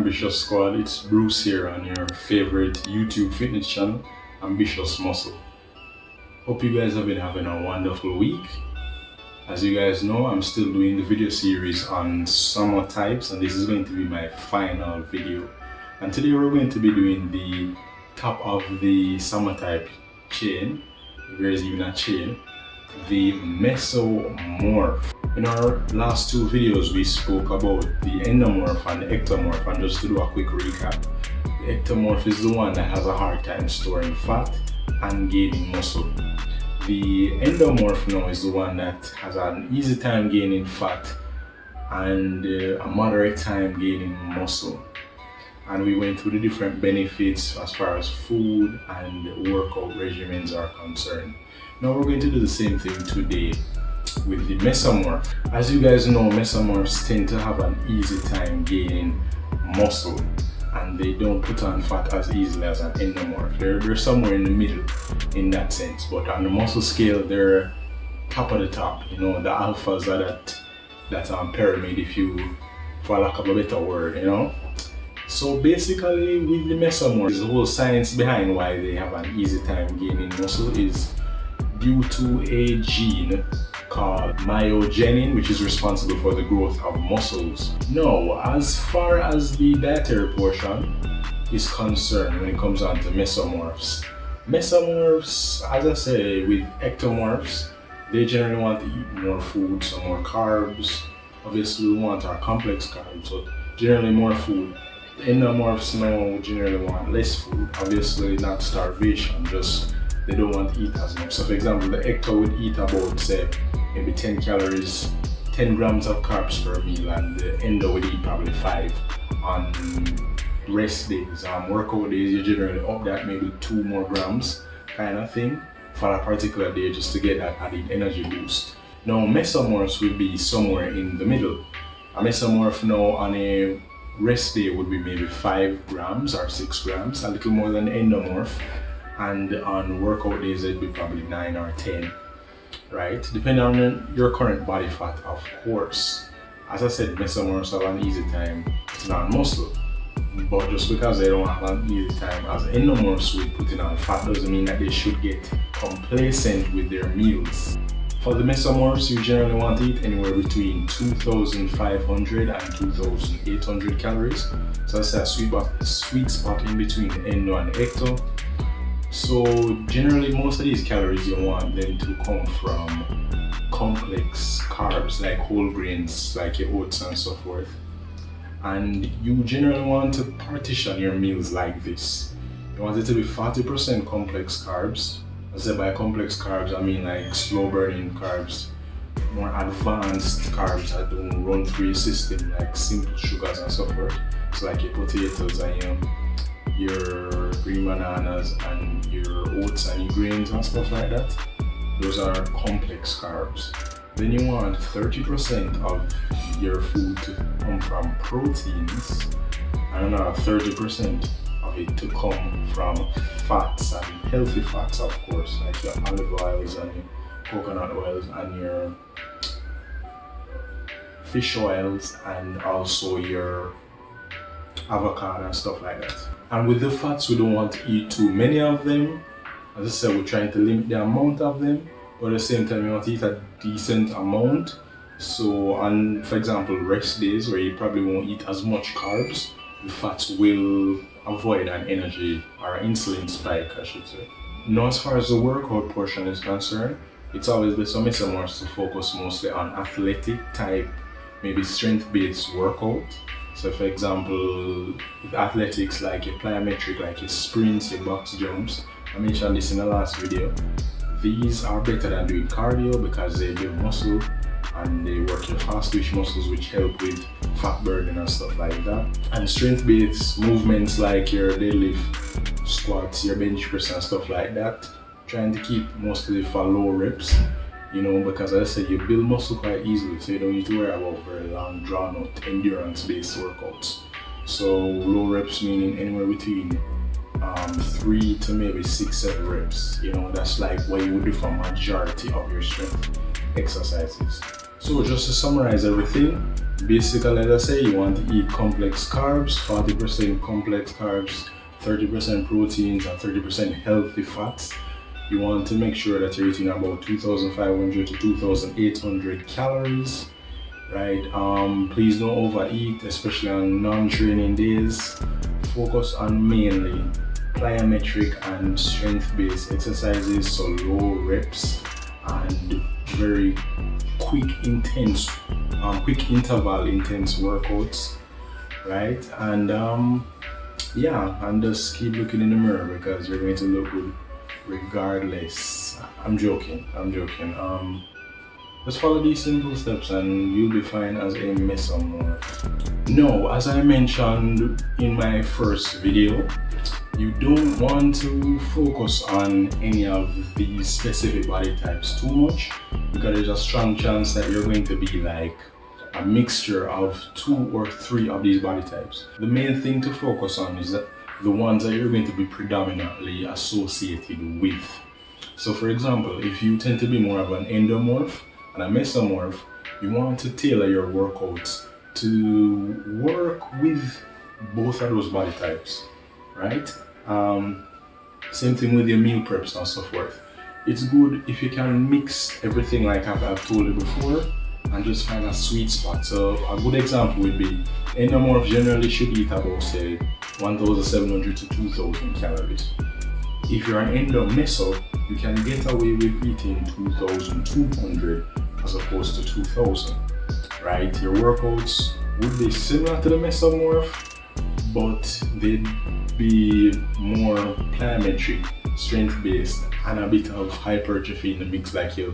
Ambitious Squad, it's Bruce here on your favorite YouTube fitness channel, Ambitious Muscle. Hope you guys have been having a wonderful week. As you guys know, I'm still doing the video series on Somatotypes, and this is going to be my final video. And today we're going to be doing the top of the Somatotype chain, if there is even a chain, the Mesomorph. In our last two videos we spoke about the endomorph and the ectomorph, and just to do a quick recap, the ectomorph is the one that has a hard time storing fat and gaining muscle. The endomorph now is the one that has an easy time gaining fat and a moderate time gaining muscle. And we went through the different benefits as far as food and workout regimens are concerned. Now we're going to do the same thing today with the mesomorph. As you guys know, mesomorphs tend to have an easy time gaining muscle, and they don't put on fat as easily as an endomorph. They're somewhere in the middle in that sense, but on the muscle scale they're top of the top. You know, the alphas are that pyramid, if you, for lack of a better word, you know. So basically with the mesomorphs, the whole science behind why they have an easy time gaining muscle is due to a gene called MYOGENIN, which is responsible for the growth of muscles. Now, as far as the dietary portion is concerned, when it comes on to mesomorphs, as I say, with ectomorphs, they generally want to eat more food, some more carbs. Obviously we want our complex carbs, so generally more food. The endomorphs now generally want less food, obviously not starvation, just they don't want to eat as much. So for example, the ecto would eat about, say, maybe 10 calories, 10 grams of carbs per meal, and the endo would eat probably 5 on rest days. Workout days, you generally up that maybe 2 more grams kind of thing for a particular day, just to get that added energy boost. Now mesomorphs would be somewhere in the middle. A mesomorph now on a rest day would be maybe 5 grams or 6 grams, a little more than the endomorph. And on workout days it'd be probably 9 or 10, right? Depending on your current body fat, of course. As I said, mesomorphs have an easy time putting on muscle, but just because they don't have an easy time as endomorphs with putting on fat doesn't mean that they should get complacent with their meals. For the mesomorphs, you generally want to eat anywhere between 2,500 and 2,800 calories. So that's a sweet spot in between the endo and the ecto. So generally most of these calories you want them to come from complex carbs like whole grains, like your oats and so forth. And you generally want to partition your meals like this. You want it to be 40% complex carbs. As I say by complex carbs, I mean like slow burning carbs, more advanced carbs that don't run through your system, like simple sugars and so forth. So like your potatoes and your green bananas and your oats and your grains and stuff like that. Those are complex carbs. Then you want 30% of your food to come from proteins, and another 30% of it to come from fats, and healthy fats, of course, like your olive oils and your coconut oils and your fish oils, and also your avocado and stuff like that. And with the fats, we don't want to eat too many of them. As I said, we're trying to limit the amount of them, but at the same time, you want to eat a decent amount. So on, for example, rest days where you probably won't eat as much carbs, the fats will avoid an energy or an insulin spike, I should say. Now, as far as the workout portion is concerned, it's always best for mesomorphs to focus mostly on athletic type, maybe strength-based workout. So for example, with athletics like your plyometric, like your sprints, your box jumps, I mentioned this in the last video, these are better than doing cardio because they build muscle and they work your fast twitch muscles, which help with fat burning and stuff like that. And strength-based movements like your deadlift, squats, your bench press and stuff like that, trying to keep mostly for low reps, you know, because as I said, you build muscle quite easily, so you don't need to worry about very long drawn out endurance based workouts. So low reps meaning anywhere between 3 to maybe 6-7 reps, you know, that's like what you would do for majority of your strength exercises. So just to summarize everything, basically, let us say you want to eat complex carbs, 40% complex carbs, 30% proteins, and 30% healthy fats. You want to make sure that you're eating about 2,500 to 2,800 calories, right? Please don't overeat, especially on non-training days. Focus on mainly plyometric and strength-based exercises, so low reps and very quick interval intense workouts, right? And yeah, and just keep looking in the mirror because you're going to look good regardless. I'm joking. Just follow these simple steps and you'll be fine as a mesomorph. Now, as I mentioned in my first video, you don't want to focus on any of these specific body types too much because there's a strong chance that you're going to be like a mixture of 2 or 3 of these body types. The main thing to focus on is that the ones that you're going to be predominantly associated with. So for example, if you tend to be more of an endomorph and a mesomorph, you want to tailor your workouts to work with both of those body types, right? Same thing with your meal preps and so forth. It's good if you can mix everything like I've told you before and just find a sweet spot. So a good example would be endomorphs generally should eat about say 1,700 to 2,000 calories. If you're an endomeso, you can get away with eating 2,200 as opposed to 2,000, right? Your workouts would be similar to the mesomorph, but they'd be more plyometric, strength-based, and a bit of hypertrophy in the mix, like your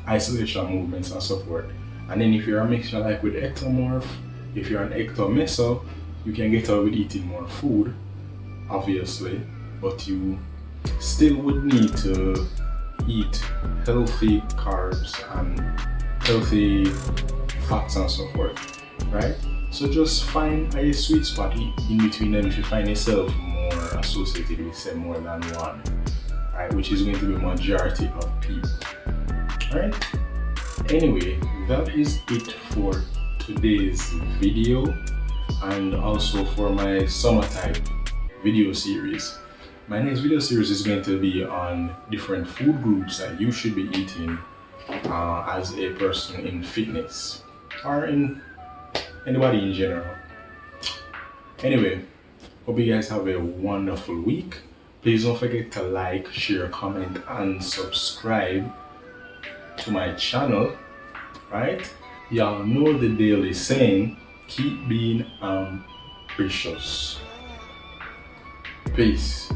isolation movements and so forth. And then if you're a mixture like with ectomorph, if you're an ectomeso, you can get away with eating more food, obviously, but you still would need to eat healthy carbs and healthy fats and so forth, right? So just find a sweet spot in between them if you find yourself more associated with say more than one, right? Which is going to be majority of people, right? Anyway, that is it for today's video and also for my Somatotype video series. My next video series is going to be on different food groups that you should be eating as a person in fitness or in anybody in general. Anyway, hope you guys have a wonderful week. Please don't forget to like, share, comment, and subscribe to my channel, right? Y'all know the daily saying, keep being ambitious. Peace.